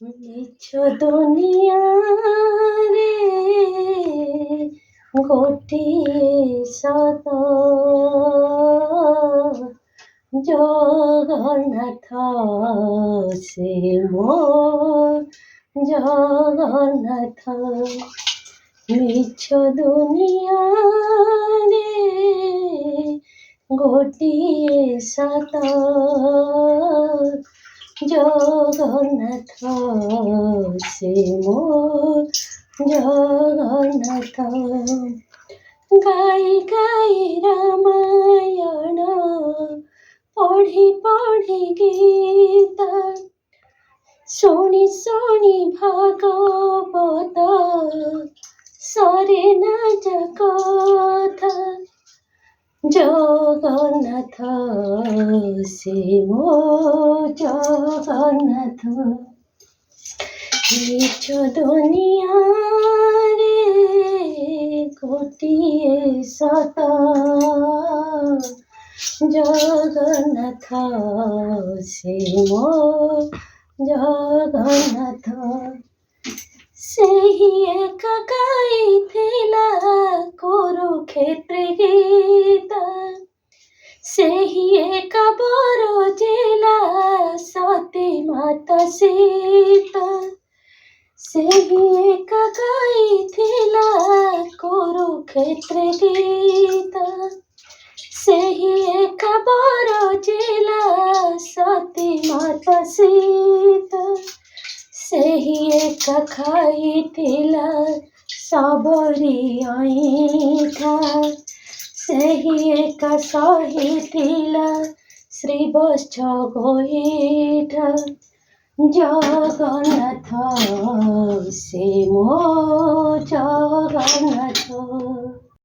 নিছ দুনিয়ারে গোটিଏ ସତ ଜଗନ୍ନାଥ ସେ ମୋ ଜଗନ୍ନାଥ। ମିଛ ଦୁନିଆରେ ଗୋଟିଏ ସତ ଜଗନ୍ନାଥ ସେ ମୋ ଜଗନ୍ନାଥ। ଗାଇ ଗାଇ ରାମାୟଣ ପଢ଼ି ପଢ଼ି ଗୀତା ଶୁଣି ଶୁଣି ଭାଗବତ ସରେ ନା କଥା ଜଗନ୍ନାଥ ସେ ମୋ ଜଗନ୍ନାଥ। ନିଜ ଦୁନିଆରେ ଗୋଟିଏ ସତ ଜଗନ୍ନାଥ ସେ ମୋ ଜଗନ୍ନାଥ। ସେହି ଏକା ଗାଇଥିଲା କୁରୁକ୍ଷେତ୍ର ଗୀତ ସେହି ଏକା ବରଜିଲା ସତୀ ମାତା ସୀତା ସେହି ଏକା ଗାଇଥିଲା କୁରୁକ୍ଷେତ୍ର ଗୀତ ସେହି ଏକା ବରଜିଲା ସତୀ ମାତା ସୀତା ସେହି ଏକା ଖାଇଥିଲା ସବରି ଅଇଁଠା ସେହି ଏକା ସହିଥିଲା ଶ୍ରୀବତ୍ସ ଗୋଇଠା ଜଗନ୍ନାଥ ସେ ମୋ ଜଗନ୍ନାଥ।